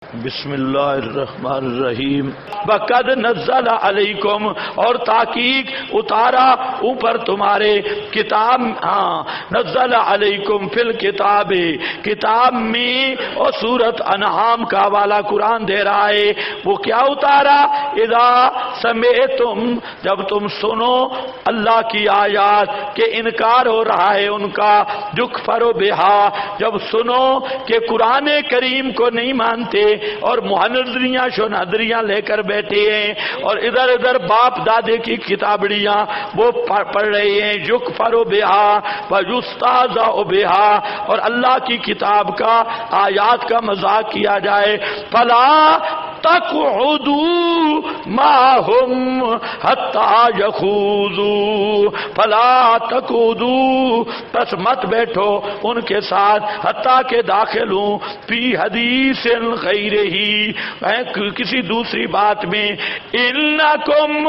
بسم اللہ الرحمن الرحیم وقد نزل علیکم اور تحقیق اتارا اوپر تمہارے کتاب نزل علیکم فی الکتاب کتاب میں اور سورت انعام کا حوالہ قرآن دے رہا ہے وہ کیا اتارا اذا سمعتم جب تم سنو اللہ کی آیات کہ انکار ہو رہا ہے ان کا یکفر بہا جب سنو کہ قرآن کریم کو نہیں مانتے اور محنظریاں شنہدریاں لے کر بیٹھے ہیں اور ادھر ادھر باپ دادے کی کتابڑیاں وہ پڑھ رہے ہیں یکفر بہا ویستہزأ بہا اور اللہ کی کتاب کا آیات کا مذاق کیا جائے فلا تقعدوا معهم حتى يخوضوا فلا تقعدوا پس مت بیٹھو ان کے ساتھ حتیٰ کہ داخل ہوں فی حدیث غیرہ کسی دوسری بات میں انکم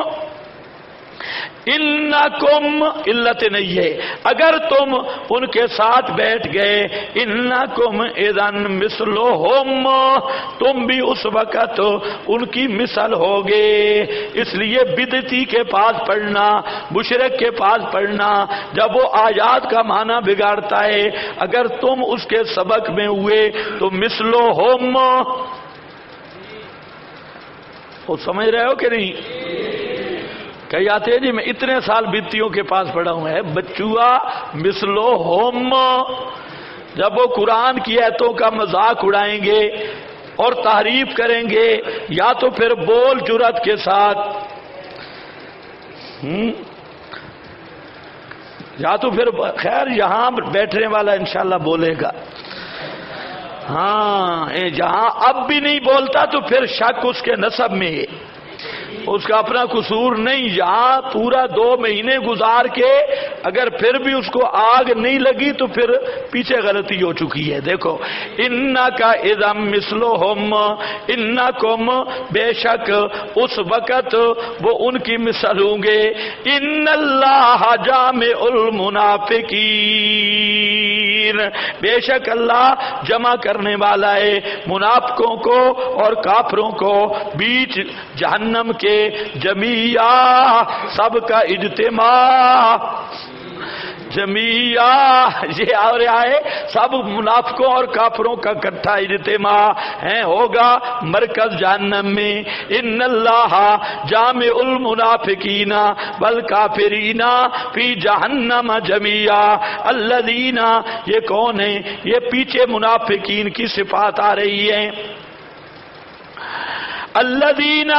علت نہیں ہے اگر تم ان کے ساتھ بیٹھ گئے انکم اذن مثلہم تم بھی اس وقت ان کی مثل ہوگے اس لیے بدعتی کے پاس پڑھنا مشرک کے پاس پڑھنا جب وہ آیات کا معنی بگاڑتا ہے اگر تم اس کے سبق میں ہوئے تو مثلہم وہ سمجھ رہے ہو کہ نہیں کہ جاتے ہیں جی میں اتنے سال بدعتیوں کے پاس پڑھا ہوں ہے بچوا مثلہم جب وہ قرآن کی آیتوں کا مذاق اڑائیں گے اور تعریف کریں گے یا تو پھر بول جرأت کے ساتھ یا تو پھر خیر یہاں بیٹھنے والا انشاءاللہ بولے گا جہاں اب بھی نہیں بولتا تو پھر شک اس کے نسب میں ہے اس کا اپنا قصور نہیں یہاں پورا 2 مہینے گزار کے اگر پھر بھی اس کو آگ نہیں لگی تو پھر پیچھے غلطی ہو چکی ہے دیکھو انکا اذم مثلہم انکم بے شک اس وقت وہ ان کی مثل ہوں گے ان اللہ جامع المنافقین بے شک اللہ جمع کرنے والا ہے منافقوں کو اور کافروں کو بیچ جہنم کے جمیع سب کا اجتماع جمیع یہ اور آئے سب منافقوں اور کافروں کا اکٹھا اجتماع ہے ہوگا مرکز جہنم میں ان اللہ جامع المنافقین والکافرین فی جہنم جمیع الذین یہ کون ہیں یہ پیچھے منافقین کی صفات آ رہی ہیں الذین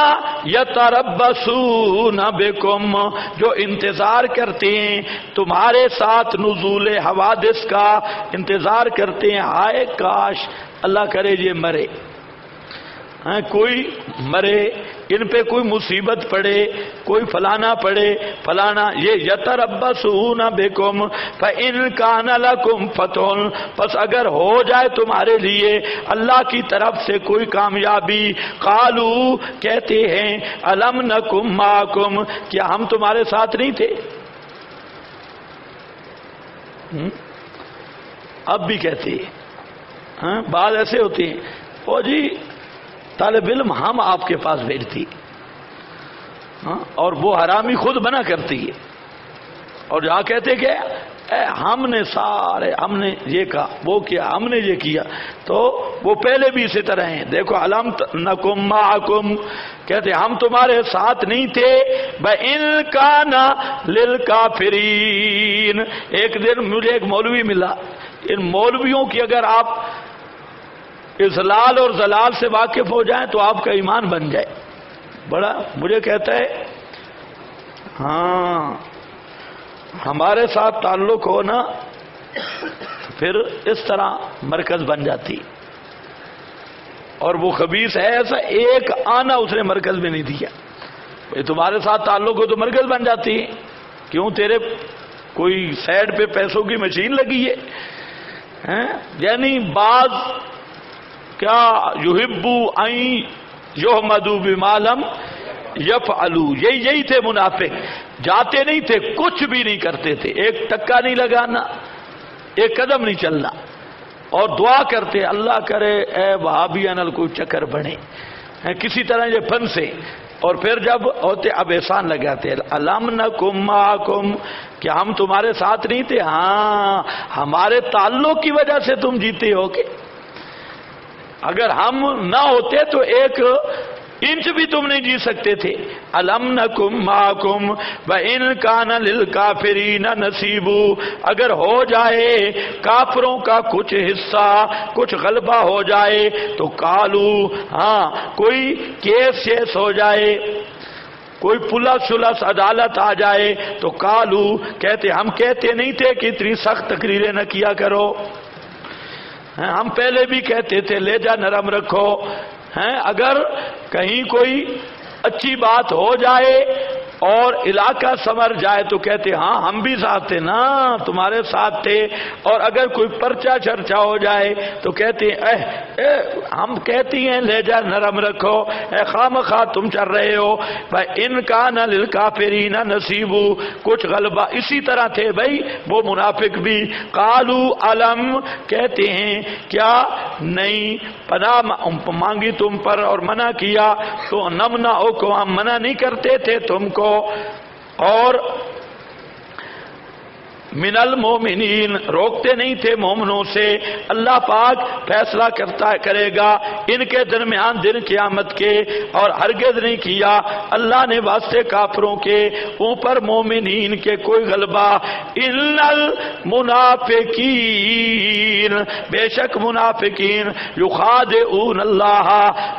یتربصون بکم جو انتظار کرتے ہیں تمہارے ساتھ نزول حوادث کا انتظار کرتے ہیں ہائے کاش اللہ کرے یہ مرے کوئی مرے ان پہ کوئی مصیبت پڑے کوئی فلانا پڑے فلانا یہ یتربصون بکم فإن کان لکم فتح پس اگر ہو جائے تمہارے لیے اللہ کی طرف سے کوئی کامیابی قالو کہتے ہیں الم نکم معکم کیا ہم تمہارے ساتھ نہیں تھے اب بھی کہتے ہیں بعض ایسے ہوتے ہیں او جی طالب علم ہم آپ کے پاس بھیجتی اور وہ حرامی خود بنا کرتی ہے اور جہاں کہتے کہ ہم نے سارے ہم نے یہ کہا وہ کیا ہم نے یہ کیا تو وہ پہلے بھی اسی طرح ہیں دیکھو علم نکم معکم کہتے ہم تمہارے ساتھ نہیں تھے بَإِن كَانَ لِلْكَافِرِينَ ایک دن مجھے ایک مولوی ملا ان مولویوں کی اگر آپ اضلال اور زلال سے واقف ہو جائیں تو آپ کا ایمان بن جائے بڑا مجھے کہتا ہے ہمارے ساتھ تعلق ہو نا پھر اس طرح مرکز بن جاتی اور وہ خبیث ہے ایسا ایک آنا اس نے مرکز میں نہیں دیا تمہارے ساتھ تعلق ہو تو مرکز بن جاتی کیوں تیرے کوئی سائڈ پہ پیسوں کی مشین لگی ہے یعنی بعض کیا یحبو این یحمدو بما لم یفعلو یہی تھے منافق جاتے نہیں تھے کچھ بھی نہیں کرتے تھے ایک ٹکا نہیں لگانا ایک قدم نہیں چلنا اور دعا کرتے اللہ کرے اے وہابیان کوئی چکر بنے کسی طرح یہ پھن سے، اور پھر جب ہوتے اب احسان لگاتے الم نکم معکم، کہ ہم تمہارے ساتھ نہیں تھے؟ ہاں ہمارے تعلق کی وجہ سے تم جیتے ہو کہ اگر ہم نہ ہوتے تو ایک انچ بھی تم نہیں جی سکتے تھے۔ الم نکم معکم وان کان للکافرین نصیب، اگر ہو جائے کافروں کا کچھ حصہ، کچھ غلبہ ہو جائے تو قالو، ہاں کوئی کیس ہو جائے، کوئی پولیس عدالت آ جائے تو قالو کہتے، ہم کہتے نہیں تھے کہ اتنی سخت تقریریں نہ کیا کرو، ہم پہلے بھی کہتے تھے لہجہ نرم رکھو، اگر کہیں کوئی اچھی بات ہو جائے اور علاقہ سنور جائے تو کہتے ہاں ہم بھی ساتھ تھے نا، تمہارے ساتھ تھے، اور اگر کوئی پرچہ چرچا ہو جائے تو کہتے ہیں ہم کہتی ہیں لہجہ نرم رکھو، خواہ تم چل رہے ہو، ان کان للکافرین نصیب، کچھ غلبہ اسی طرح تھے بھائی وہ منافق بھی۔ قالو علم، کہتے ہیں کیا نہیں پناہ مانگی تم پر اور منع کیا تو نمنعو کو، ہم منع نہیں کرتے تھے تم کو، اور من المومنین، روکتے نہیں تھے مومنوں سے، اللہ پاک فیصلہ کرے گا ان کے درمیان دن قیامت کے، اور ہرگز نہیں کیا اللہ نے واسطے کافروں کے اوپر مومنین کے کوئی غلبہ۔ ان المنافقین، بے شک منافقین، یخادعون اللہ،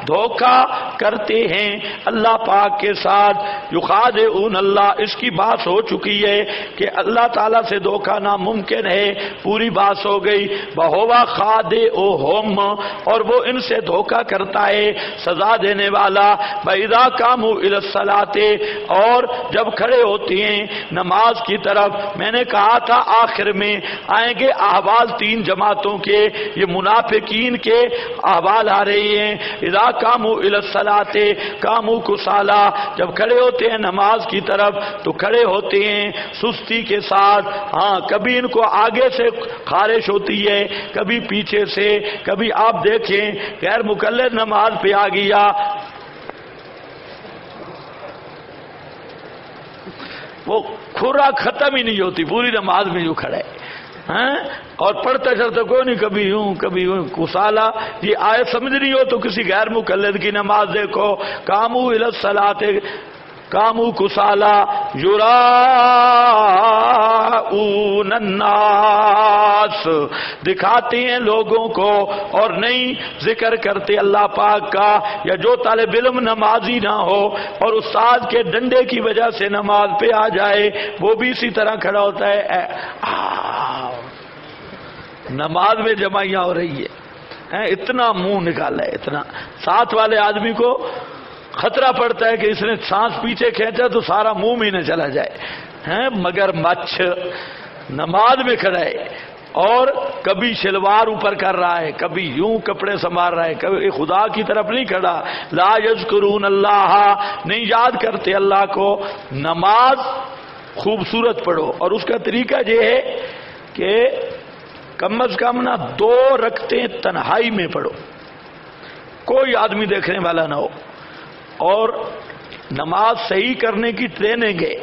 دھوکہ کرتے ہیں اللہ پاک کے ساتھ، یخادعون اللہ، اس کی بات ہو چکی ہے کہ اللہ تعالیٰ سے دھوکہ ناممکن ہے، پوری بات ہو گئی۔ وَهُوَ خَادِعُهُمْ، اور وہ ان سے دھوکہ کرتا ہے سزا دینے والا۔ وَإِذَا قَامُوا إِلَى الصَّلَاةِ، اور جب کھڑے ہوتی ہیں نماز کی طرف، میں نے کہا تھا آخر میں آئیں گے احوال تین جماعتوں کے، یہ منافقین کے احوال آ رہی ہیں۔ اِذَا قَامُوا إِلَى الصَّلَاةِ قَامُوا كُسَالَىٰ، جب کھڑے ہوتے ہیں نماز کی طرف تو کھڑے ہوتے ہیں سستی کے ساتھ، ہاں کبھی ان کو آگے سے خارش ہوتی ہے، کبھی پیچھے سے، کبھی آپ دیکھیں غیر مقلد نماز پہ آ گیا، وہ کھرا ختم ہی نہیں ہوتی پوری نماز میں جو کھڑا ہے، اور پڑھتا چلتا کوئی نہیں، کبھی یوں کبھی یوں، کسالہ، یہ آیت سمجھ نہیں ہو تو کسی غیر مقلد کی نماز دیکھو۔ قاموا الی الصلاۃ قاموا کسالى یراؤون الناس، دکھاتے ہیں لوگوں کو اور نہیں ذکر کرتے اللہ پاک کا۔ یا جو طالب علم نمازی نہ ہو اور استاد کے ڈنڈے کی وجہ سے نماز پہ آ جائے، وہ بھی اسی طرح کھڑا ہوتا ہے، نماز میں جمعیاں ہو رہی ہے، اتنا منہ نکالا ہے، اتنا ساتھ والے آدمی کو خطرہ پڑتا ہے کہ اس نے سانس پیچھے کھینچا تو سارا منہ میں نہ چلا جائے، مگر مچھ نماز میں کھڑا ہے، اور کبھی شلوار اوپر کر رہا ہے، کبھی یوں کپڑے سنبھال رہا ہے، کبھی خدا کی طرف نہیں کھڑا، لا یذکرون اللہ، نہیں یاد کرتے اللہ کو۔ نماز خوبصورت پڑھو، اور اس کا طریقہ یہ ہے کہ کم از کم نہ 2 رکعتیں تنہائی میں پڑھو، کوئی آدمی دیکھنے والا نہ ہو، اور نماز صحیح کرنے کی ٹریننگ ہے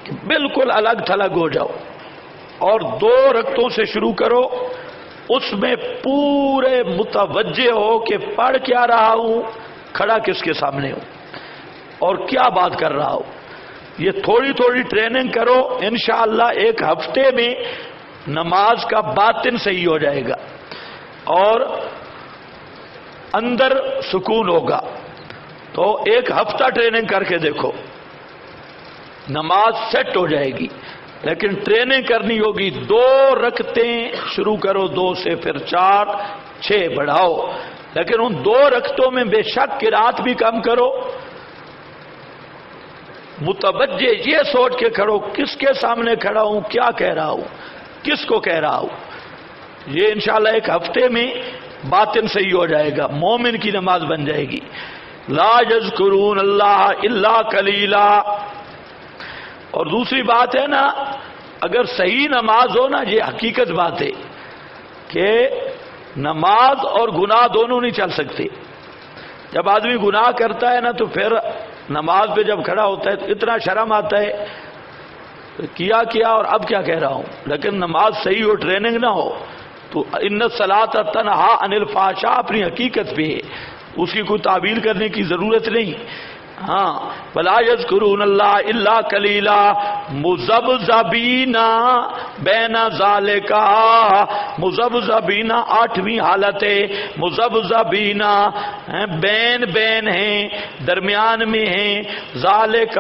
کہ بالکل الگ تھلگ ہو جاؤ، اور 2 رکعتوں سے شروع کرو، اس میں پورے متوجہ ہو کہ پڑھ کیا رہا ہوں، کھڑا کس کے سامنے ہوں، اور کیا بات کر رہا ہوں۔ یہ تھوڑی تھوڑی ٹریننگ کرو، انشاءاللہ 1 ہفتے میں نماز کا باطن صحیح ہو جائے گا اور اندر سکون ہوگا۔ تو 1 ہفتہ ٹریننگ کر کے دیکھو، نماز سیٹ ہو جائے گی، لیکن ٹریننگ کرنی ہوگی۔ 2 رکعتیں شروع کرو، 2 سے پھر 4 6 بڑھاؤ، لیکن ان 2 رکعتوں میں بے شک قرات بھی کم کرو، متوجہ یہ سوچ کے کھڑو کس کے سامنے کھڑا ہوں، کیا کہہ رہا ہوں، کس کو کہہ رہا ہوں۔ یہ انشاءاللہ 1 ہفتے میں باطن صحیح ہو جائے گا، مومن کی نماز بن جائے گی۔ لا یذکرون اللہ الا قلیلا۔ اور دوسری بات ہے نا، اگر صحیح نماز ہو نا، یہ حقیقت بات ہے کہ نماز اور گناہ دونوں نہیں چل سکتے. جب آدمی گناہ کرتا ہے نا تو پھر نماز پہ جب کھڑا ہوتا ہے تو اتنا شرم آتا ہے کیا اور اب کیا کہہ رہا ہوں. لیکن نماز صحیح ہو، ٹریننگ نہ ہو تو ان الصلاۃ تنہا عن الفحشاء اپنی حقیقت پہ ہے، اس کی کوئی تعبیر کرنے کی ضرورت نہیں. ہاں ولا یذکرون اللہ الا قلیلا مذبذبین بین ذالک. مذبذبین آٹھویں حالت ہے، مذبذبین بین ہیں، درمیان میں ہیں، ذالک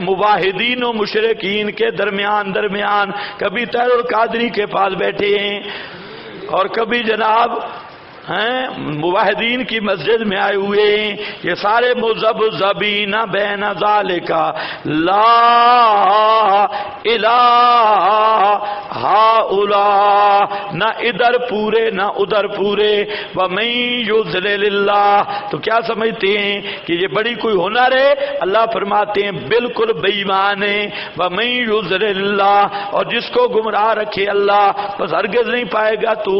مواحدین و مشرکین کے درمیان. کبھی تیر القادری کے پاس بیٹھے ہیں اور کبھی جناب موحدین کی مسجد میں آئے ہوئے ہیں. یہ سارے مذبذبین بین ذالک لا الہ ہؤلاء، نہ ادھر پورے نہ ادھر پورے. ومن یضلل اللہ، تو کیا سمجھتے ہیں کہ یہ بڑی کوئی ہنر ہے؟ اللہ فرماتے ہیں بالکل بے ایمان ہے. ومن یضلل اللہ، اور جس کو گمراہ رکھے اللہ بس ہرگز نہیں پائے گا تو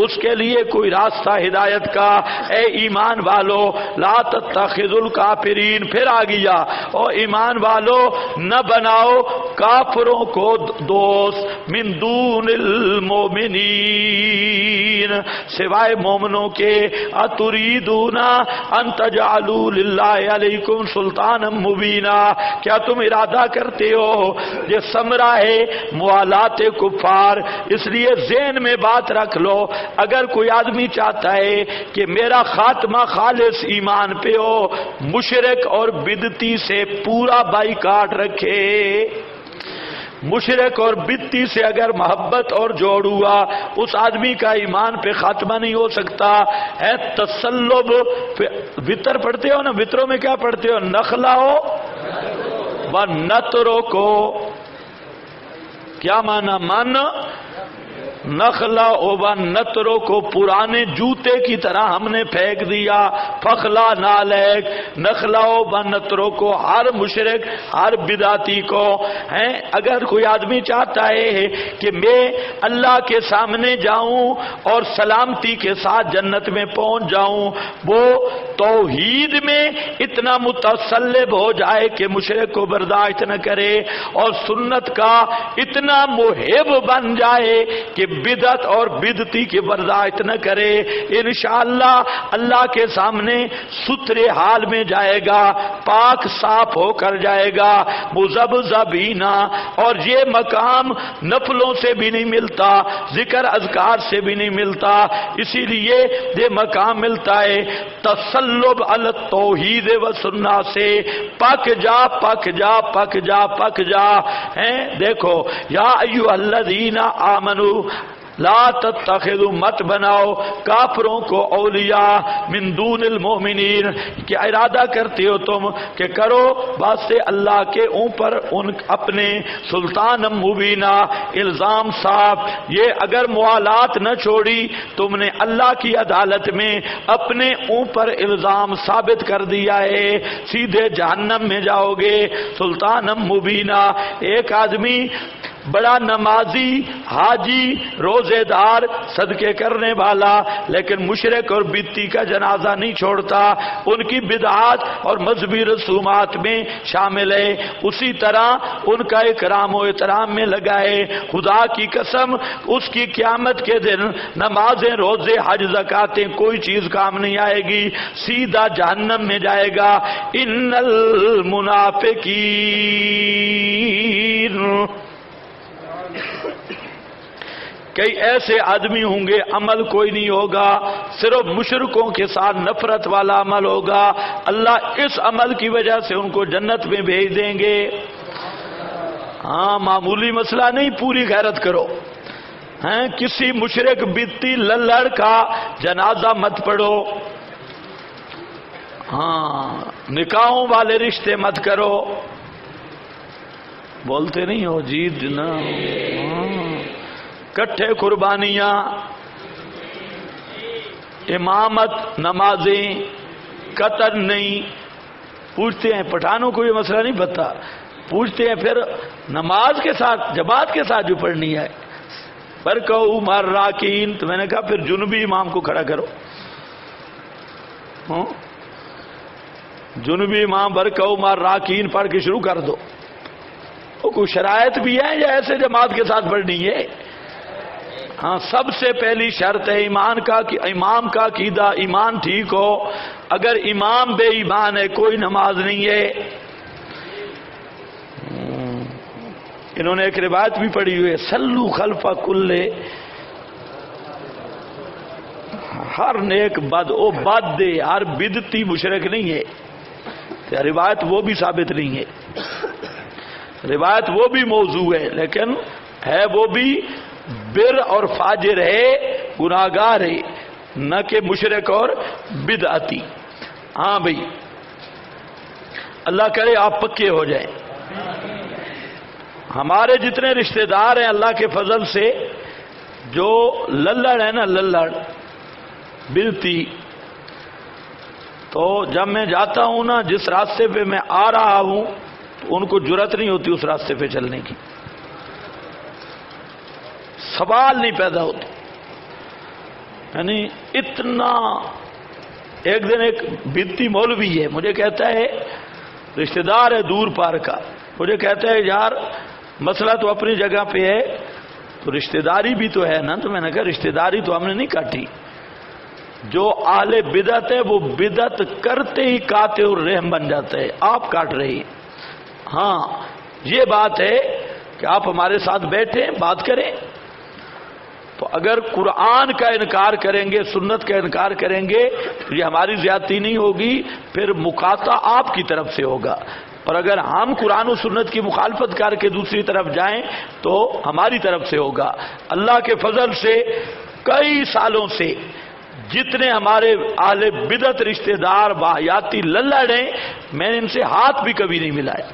اس کے لیے کوئی راستہ ہدایت کا. اے ایمان والو لا تتخذوا الکافرین، پھر آ گیا اور ایمان والو نہ بناؤ کافروں کو دوست، من دون المؤمنین، سوائے مومنوں کے. اتریدون ان تجعلوا للہ علیکم سلطانا مبینا، کیا تم ارادہ کرتے ہو؟ یہ ثمرہ ہے موالات کفار. اس لیے ذہن میں بات رکھ لو، اگر کوئی آدمی چاہتا ہے کہ میرا خاتمہ خالص ایمان پہ ہو، مشرک اور بدعتی سے پورا بائیکاٹ رکھے. مشرک اور بدعتی سے اگر محبت اور جوڑ ہوا اس آدمی کا ایمان پہ خاتمہ نہیں ہو سکتا. ہے تسلب. وطر پڑھتے ہو نا، وطروں میں کیا پڑھتے ہو؟ نخلاؤ و نترو کو. کیا معنی؟ من نخلا و نترو کو پرانے جوتے کی طرح ہم نے پھینک دیا. فخلا نالیک، نخلا و نترو کو ہر مشرک ہر بدعتی کو. ہیں اگر کوئی آدمی چاہتا ہے کہ میں اللہ کے سامنے جاؤں اور سلامتی کے ساتھ جنت میں پہنچ جاؤں، وہ توحید میں اتنا متسلب ہو جائے کہ مشرک کو برداشت نہ کرے اور سنت کا اتنا محب بن جائے کہ بدعت اور بدعتی کی برداشت نہ کرے، انشاءاللہ اللہ کے سامنے ستھرے حال میں جائے گا، پاک صاف ہو کر جائے گا. مذبذبینا، اور یہ مقام نفلوں سے بھی نہیں ملتا، ذکر اذکار سے بھی نہیں ملتا. اسی لیے یہ مقام ملتا ہے تسلب علی التوحید و سنہ سے. پک جا پک جا پک جا پک جا. ہیں دیکھو یا ایھا الذین آمنوا لا تتخذوا، مت بناؤ کافروں کو اولیاء من دون المؤمنین. کیا ارادہ کرتے ہو تم کہ کرو واسطے اللہ کے اوپر ان اپنے سلطان مبینہ، الزام صاف. یہ اگر موالات نہ چھوڑی تم نے اللہ کی عدالت میں اپنے اوپر الزام ثابت کر دیا ہے، سیدھے جہنم میں جاؤ گے. سلطان مبینہ، ایک آدمی بڑا نمازی، حاجی، روزے دار، صدقے کرنے والا، لیکن مشرک اور بدعتی کا جنازہ نہیں چھوڑتا، ان کی بدعات اور مذہبی رسومات میں شامل ہے، اسی طرح ان کا اکرام و احترام میں لگا ہے. خدا کی قسم اس کی قیامت کے دن نمازیں، روزے، حج، زکاتیں کوئی چیز کام نہیں آئے گی، سیدھا جہنم میں جائے گا. ان المنافقین، کئی ایسے آدمی ہوں گے عمل کوئی نہیں ہوگا، صرف مشرکوں کے ساتھ نفرت والا عمل ہوگا. اللہ اس عمل کی وجہ سے ان کو جنت میں بھیج دیں گے. ہاں معمولی مسئلہ نہیں، پوری غیرت کرو. ہیں کسی مشرک بدعتی للڑ کا جنازہ مت پڑھو. ہاں نکاحوں والے رشتے مت کرو. بولتے نہیں ہو جیت نا. کٹھے قربانیاں، امامت، نمازیں، قطر نہیں. پوچھتے ہیں پٹھانوں کو یہ مسئلہ نہیں پتا، پوچھتے ہیں پھر نماز کے ساتھ جماعت کے ساتھ جو پڑھنی ہے فرکعوا مع الراکعین، تو میں نے کہا پھر جنوبی امام کو کھڑا کرو. جنوبی امام برکعوا مع الراکعین پڑھ کے شروع کر دو. وہ کوئی شرائط بھی ہے یا ایسے جماعت کے ساتھ پڑھنی ہے؟ ہاں، سب سے پہلی شرط ہے ایمان کا کہ امام کا عقیدہ ایمان ٹھیک ہو. اگر امام بے ایمان ہے کوئی نماز نہیں ہے. انہوں نے ایک روایت بھی پڑھی ہوئی ہے، صلو خلف کل، ہر نیک بد او بد دے، ہر بدتی مشرک نہیں ہے. روایت وہ بھی ثابت نہیں ہے، روایت وہ بھی موضوع ہے، لیکن ہے وہ بھی بر اور فاجر ہے، گناہگار ہے، نہ کہ مشرک اور بدعتی. ہاں بھائی، اللہ کرے آپ پکے ہو جائیں. ہمارے جتنے رشتہ دار ہیں اللہ کے فضل سے، جو للڑ ہے نا، للڑ بلتی، تو جب میں جاتا ہوں نا جس راستے پہ میں آ رہا ہوں تو ان کو جرأت نہیں ہوتی اس راستے پہ چلنے کی، سوال نہیں پیدا ہوتا. یعنی اتنا. ایک دن ایک بنتی مولوی ہے، مجھے کہتا ہے، رشتہ دار ہے دور پار کا، مجھے کہتا ہے یار مسئلہ تو اپنی جگہ پہ ہے، تو رشتہ داری بھی تو ہے نا. تو میں نے کہا رشتہ داری تو ہم نے نہیں کاٹی، جو اہل بدعت ہے وہ بدعت کرتے ہی قاطع الرحم بن جاتا ہے، آپ کاٹ رہے ہیں. ہاں یہ بات ہے کہ آپ ہمارے ساتھ بیٹھیں بات کریں. تو اگر قرآن کا انکار کریں گے، سنت کا انکار کریں گے تو یہ ہماری زیادتی نہیں ہوگی، پھر مقاطع آپ کی طرف سے ہوگا. اور اگر ہم قرآن و سنت کی مخالفت کر کے دوسری طرف جائیں تو ہماری طرف سے ہوگا. اللہ کے فضل سے کئی سالوں سے جتنے ہمارے اہل بدعت رشتہ دار واحیاتی للڑ ہیں، میں نے ان سے ہاتھ بھی کبھی نہیں ملایا،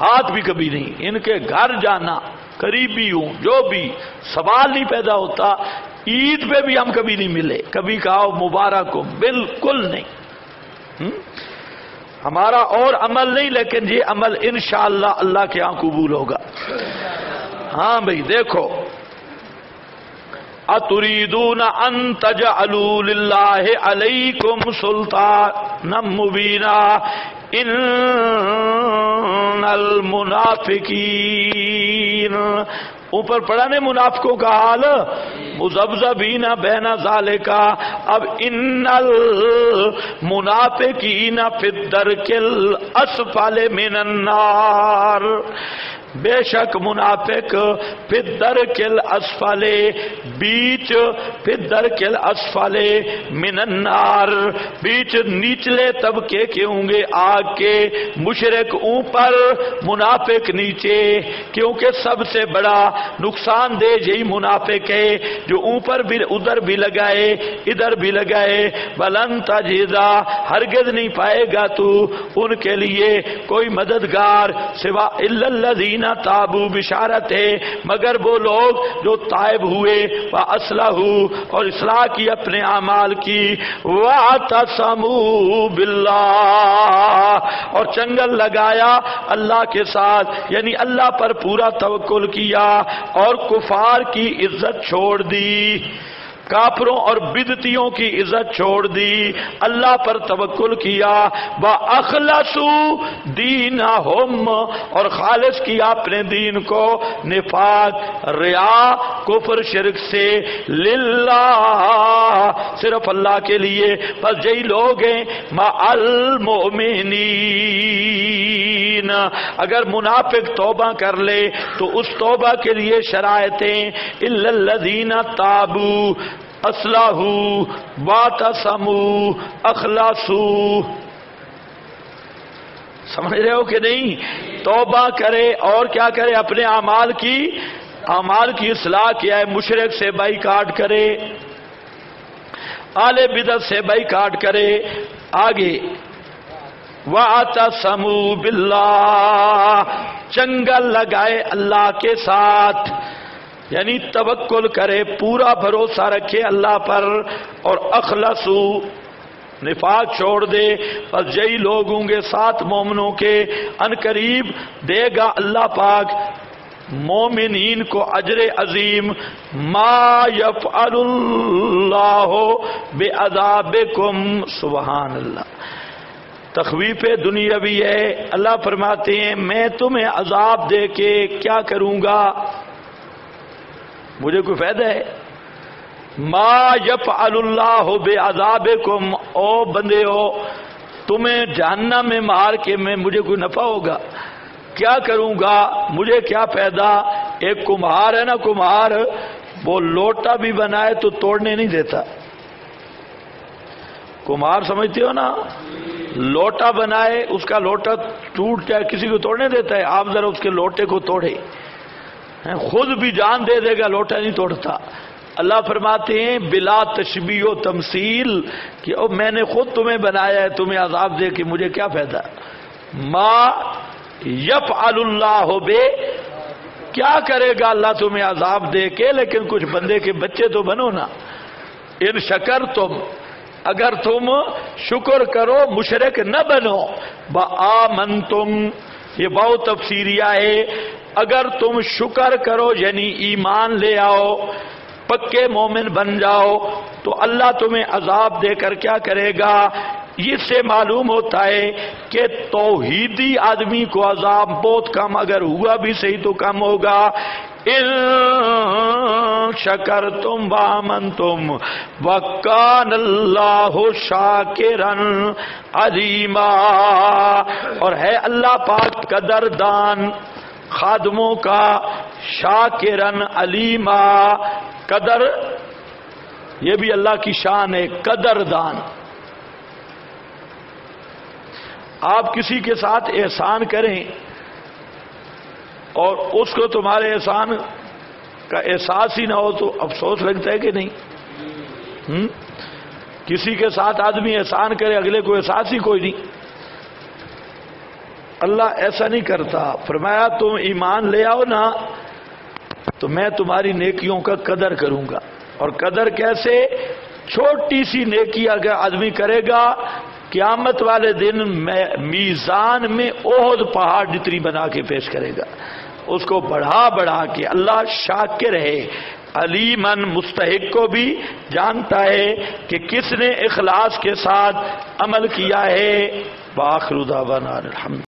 ہاتھ بھی کبھی نہیں. ان کے گھر جانا، قریبی ہوں جو بھی، سوال نہیں پیدا ہوتا. عید پہ بھی ہم کبھی نہیں ملے، کبھی کہا مبارک ہو، بالکل نہیں. ہمارا اور عمل نہیں، لیکن یہ عمل انشاءاللہ اللہ کے ہاں قبول ہوگا. ہاں بھئی دیکھو، اتریدون ان تجعلوا للہ علیکم سلطانا مبینا ان المنافقین. اوپر پڑھا نے منافقوں کا حال، مذبذبین بین ذالک. اب ان المنافقین فی الدرک الاسفل من النار، بے شک منافق فی الدرک الاسفل، بیچ فی الدرک الاسفل من النار، بیچ نچلے طبقے کے ہوں گے آگ کے. مشرک اوپر، منافق نیچے، کیونکہ سب سے بڑا نقصان دہ یہی منافق ہے جو اوپر بھی ادھر بھی لگائے ادھر بھی لگائے. ولن تجدا، ہرگز نہیں پائے گا تو ان کے لیے کوئی مددگار سوا الا الذین تابوا، بشارت ہے مگر وہ لوگ جو تائب ہوئے، واصلحوا، اور اصلاح کی اپنے اعمال کی، واعتصموا باللہ، اور چنگل لگایا اللہ کے ساتھ، یعنی اللہ پر پورا توکل کیا اور کفار کی عزت چھوڑ دی، کافروں اور بدعتیوں کی عزت چھوڑ دی، اللہ پر توکل کیا. وَأَخْلَصُوا دِينَهُمْ، اور خالص کیا اپنے دین کو نفاق، ریا، کفر، شرک سے، للہ، صرف اللہ کے لیے. بس یہی لوگ ہیں مع المؤمنین. اگر منافق توبہ کر لے تو اس توبہ کے لیے شرائطیں، الا الذین تابوا اصلحوا واعتصموا اخلصوا. سمجھ رہے ہو کہ نہیں؟ توبہ کرے اور کیا کرے؟ اپنے اعمال کی اصلاح کیا ہے. مشرک سے بائیکاٹ کرے، اہل بدعت سے بائیکاٹ کرے. آگے واعتصموا باللہ، چنگل لگائے اللہ کے ساتھ، یعنی توکل کرے، پورا بھروسہ رکھے اللہ پر. اور اخلصوا، نفاق چھوڑ دے. بس یہی لوگ ہوں گے ساتھ مومنوں کے، ان قریب دے گا اللہ پاک مومنین کو اجر عظیم ما یفعل اللہ بعذابکم. سبحان اللہ. تخویف دنیاوی ہے. اللہ فرماتے ہیں میں تمہیں عذاب دے کے کیا کروں گا؟ مجھے کوئی فائدہ ہے؟ ما یفعل اللہ بعذابکم، او بندے ہو تمہیں جہنم میں مار کے مجھے کوئی نفع ہوگا؟ کیا کروں گا؟ مجھے کیا فائدہ؟ ایک کمہار ہے نا، کمہار وہ لوٹا بھی بنائے تو توڑنے نہیں دیتا. کمہار سمجھتے ہو نا؟ لوٹا بنائے، اس کا لوٹا ٹوٹ جائے کسی کو توڑنے دیتا ہے؟ آپ ذرا اس کے لوٹے کو توڑے، خود بھی جان دے دے گا، لوٹا نہیں توڑتا. اللہ فرماتے ہیں بلا تشبیہ و تمثیل کہ او میں نے خود تمہیں بنایا ہے، تمہیں عذاب دے کے مجھے کیا فائدہ؟ ما یفعل اللہ بے، کیا کرے گا اللہ تمہیں عذاب دے کے؟ لیکن کچھ بندے کے بچے تو بنو نا. ان شکر تم، اگر تم شکر کرو مشرک نہ بنو. بآمنتم، یہ بہت تفسیریہ ہے. اگر تم شکر کرو یعنی ایمان لے آؤ، پکے مومن بن جاؤ، تو اللہ تمہیں عذاب دے کر کیا کرے گا؟ اس سے معلوم ہوتا ہے کہ توحیدی آدمی کو عذاب بہت کم، اگر ہوا بھی صحیح تو کم ہوگا. ان شکرتم وآمنتم وکان اللہ شاکرا علیما. اور ہے اللہ پاک قدردان خادموں کا، شاکرن علیما. قدر یہ بھی اللہ کی شان ہے، قدردان. آپ کسی کے ساتھ احسان کریں اور اس کو تمہارے احسان کا احساس ہی نہ ہو تو افسوس لگتا ہے کہ نہیں؟ کسی کے ساتھ آدمی احسان کرے، اگلے کو احساس ہی کوئی نہیں. اللہ ایسا نہیں کرتا. فرمایا تم ایمان لے آؤ نا تو میں تمہاری نیکیوں کا قدر کروں گا. اور قدر کیسے؟ چھوٹی سی نیکی اگر آدمی کرے گا، قیامت والے دن میزان میں احد پہاڑ جتنی بنا کے پیش کرے گا. اس کو بڑھا بڑھا کے. اللہ شاکر ہے، علیمن مستحق کو بھی جانتا ہے کہ کس نے اخلاص کے ساتھ عمل کیا ہے. وآخر دعوانا الحمد